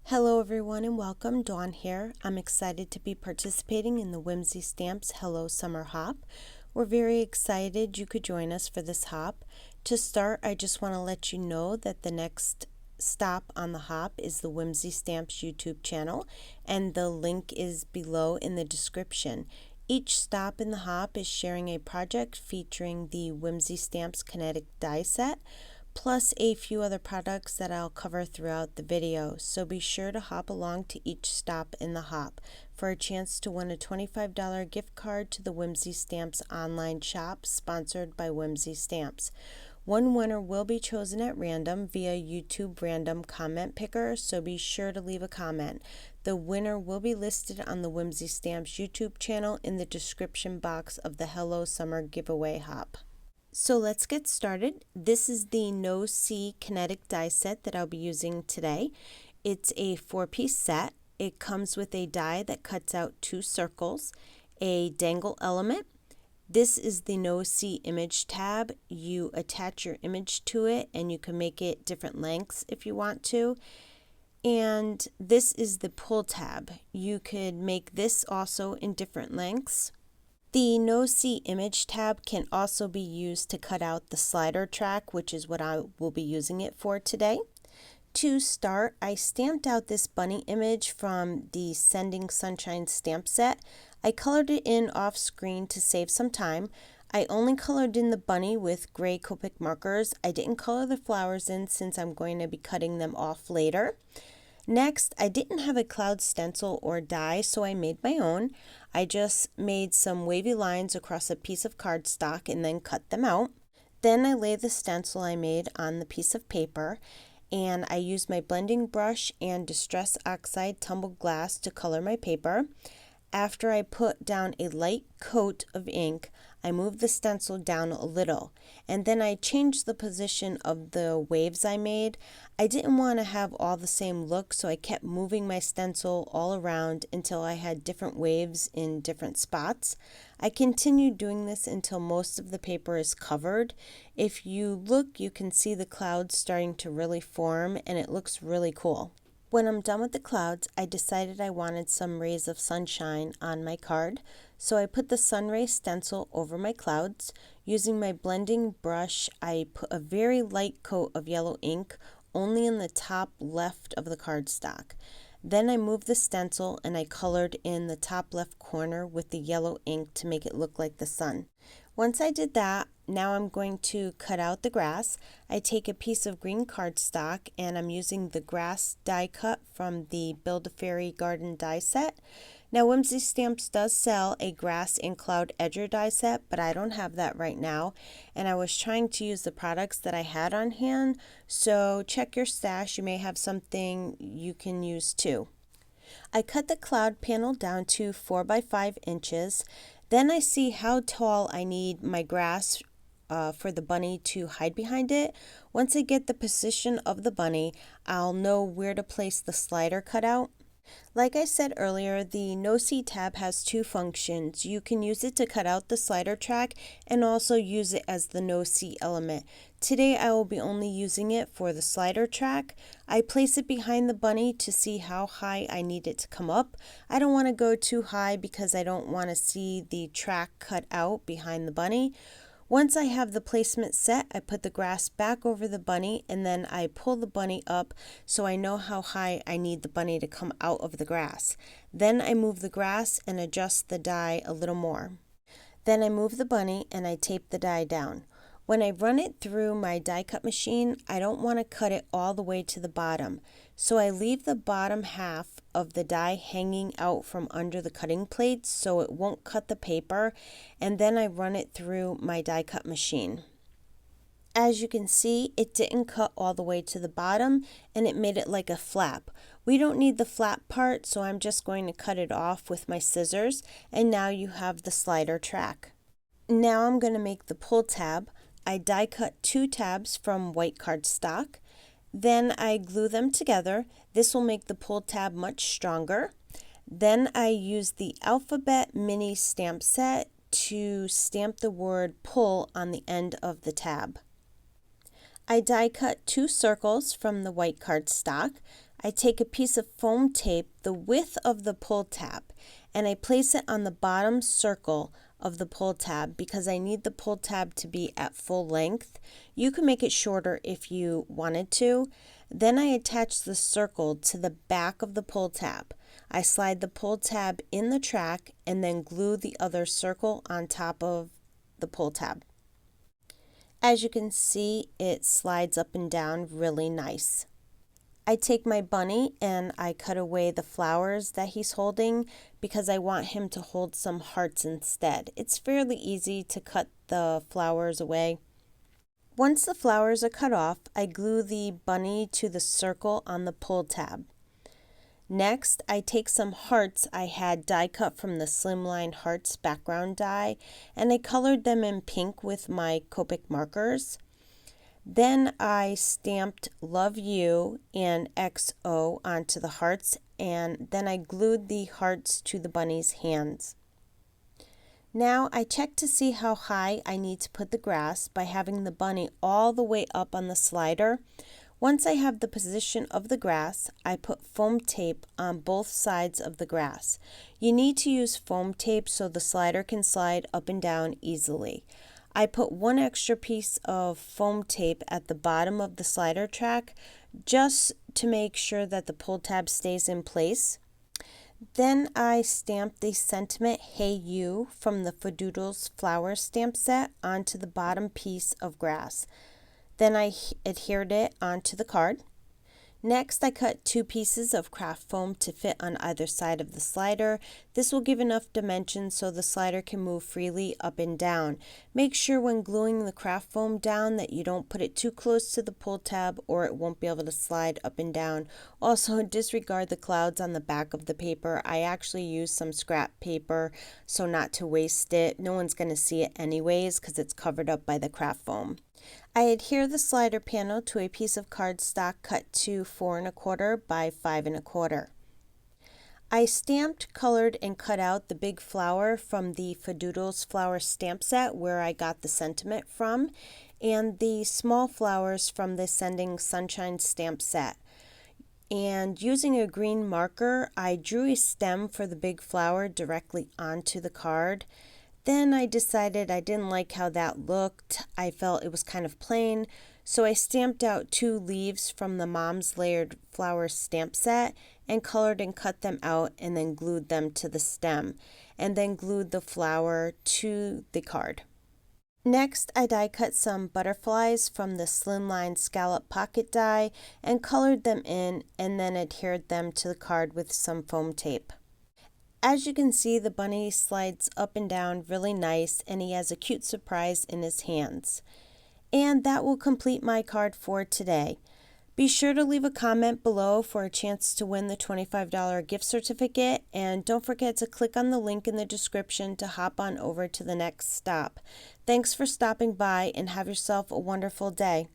Hello everyone and welcome, Dawn here. I'm excited to be participating in the Whimsy Stamps Hello Summer Hop. We're very excited you could join us for this hop. To start, I just want to let you know that the next stop on the hop is the Whimsy Stamps YouTube channel, and the link is below in the description. Each stop in the hop is sharing a project featuring the Whimsy Stamps Kinetic die set, plus a few other products that I'll cover throughout the video, so be sure to hop along to each stop in the hop for a chance to win a $25 gift card to the Whimsy Stamps Online Shop, sponsored by Whimsy Stamps. One winner will be chosen at random via YouTube random comment picker, so be sure to leave a comment. The winner will be listed on the Whimsy Stamps YouTube channel in the description box of the Hello Summer giveaway hop. So let's get started. This is the No C Kinetic die set that I'll be using today. It's a 4-piece set. It comes with a die that cuts out 2 circles, a dangle element. This is the No C image tab. You attach your image to it and you can make it different lengths if you want to. And this is the pull tab. You could make this also in different lengths. The No C image tab can also be used to cut out the slider track, which is what I will be using it for today. To start, I stamped out this bunny image from the Sending Sunshine stamp set. I colored it in off screen to save some time. I only colored in the bunny with gray Copic markers. I didn't color the flowers in since I'm going to be cutting them off later. Next, I didn't have a cloud stencil or die, so I made my own. I just made some wavy lines across a piece of cardstock and then cut them out. Then I laid the stencil I made on the piece of paper, and I used my blending brush and Distress Oxide tumbled glass to color my paper. After I put down a light coat of ink, I moved the stencil down a little, and then I changed the position of the waves I made. I didn't want to have all the same look, so I kept moving my stencil all around until I had different waves in different spots. I continued doing this until most of the paper is covered. If you look, you can see the clouds starting to really form, and it looks really cool. When I'm done with the clouds, I decided I wanted some rays of sunshine on my card, so I put the sunray stencil over my clouds. Using my blending brush, I put a very light coat of yellow ink only in the top left of the cardstock. Then I moved the stencil and I colored in the top left corner with the yellow ink to make it look like the sun. Once I did that, now I'm going to cut out the grass. I take a piece of green cardstock and I'm using the grass die cut from the Build-A-Fairy Garden die set. Now Whimsy Stamps does sell a grass and cloud edger die set, but I don't have that right now, and I was trying to use the products that I had on hand, so check your stash. You may have something you can use too. I cut the cloud panel down to 4 by 5 inches. Then I see how tall I need my grass for the bunny to hide behind it. Once I get the position of the bunny, I'll know where to place the slider cutout. Like I said earlier, the No C tab has 2 functions. You can use it to cut out the slider track and also use it as the No C element. Today I will be only using it for the slider track. I place it behind the bunny to see how high I need it to come up. I don't want to go too high because I don't want to see the track cut out behind the bunny. Once I have the placement set, I put the grass back over the bunny and then I pull the bunny up so I know how high I need the bunny to come out of the grass. Then I move the grass and adjust the die a little more. Then I move the bunny and I tape the die down. When I run it through my die cut machine, I don't want to cut it all the way to the bottom, so I leave the bottom half of the die hanging out from under the cutting plates so it won't cut the paper, and then I run it through my die cut machine. As you can see, it didn't cut all the way to the bottom and it made it like a flap. We don't need the flap part, so I'm just going to cut it off with my scissors, and now you have the slider track. Now I'm going to make the pull tab. I die cut 2 tabs from white cardstock. Then I glue them together. This will make the pull tab much stronger. Then I use the Alphabet Mini stamp set to stamp the word pull on the end of the tab. I die cut 2 circles from the white cardstock. I take a piece of foam tape the width of the pull tab and I place it on the bottom circle of the pull tab because I need the pull tab to be at full length. You can make it shorter if you wanted to. Then I attach the circle to the back of the pull tab. I slide the pull tab in the track and then glue the other circle on top of the pull tab. As you can see, it slides up and down really nice. I take my bunny and I cut away the flowers that he's holding because I want him to hold some hearts instead. It's fairly easy to cut the flowers away. Once the flowers are cut off, I glue the bunny to the circle on the pull tab. Next, I take some hearts I had die cut from the Slimline Hearts background die and I colored them in pink with my Copic markers. Then I stamped Love You and XO onto the hearts and then I glued the hearts to the bunny's hands. Now I check to see how high I need to put the grass by having the bunny all the way up on the slider. Once I have the position of the grass, I put foam tape on both sides of the grass. You need to use foam tape so the slider can slide up and down easily. I put one extra piece of foam tape at the bottom of the slider track just to make sure that the pull tab stays in place. Then I stamped the sentiment Hey You from the FaDoodle's flower stamp set onto the bottom piece of grass. Then I adhered it onto the card. Next, I cut 2 pieces of craft foam to fit on either side of the slider. This will give enough dimension so the slider can move freely up and down. Make sure when gluing the craft foam down that you don't put it too close to the pull tab or it won't be able to slide up and down. Also, disregard the clouds on the back of the paper. I actually used some scrap paper so not to waste it. No one's going to see it anyways because it's covered up by the craft foam. I adhere the slider panel to a piece of cardstock cut to 4 1/4 by 5 1/4. I stamped, colored, and cut out the big flower from the FaDoodle's flower stamp set where I got the sentiment from, and the small flowers from the Sending Sunshine stamp set. And using a green marker, I drew a stem for the big flower directly onto the card. Then I decided I didn't like how that looked. I felt it was kind of plain, so I stamped out 2 leaves from the Mom's Layered Flower stamp set and colored and cut them out and then glued them to the stem and then glued the flower to the card. Next, I die cut some butterflies from the Slimline Scalloped pocket die and colored them in and then adhered them to the card with some foam tape. As you can see, the bunny slides up and down really nice and he has a cute surprise in his hands. And that will complete my card for today. Be sure to leave a comment below for a chance to win the $25 gift certificate, and don't forget to click on the link in the description to hop on over to the next stop. Thanks for stopping by and have yourself a wonderful day.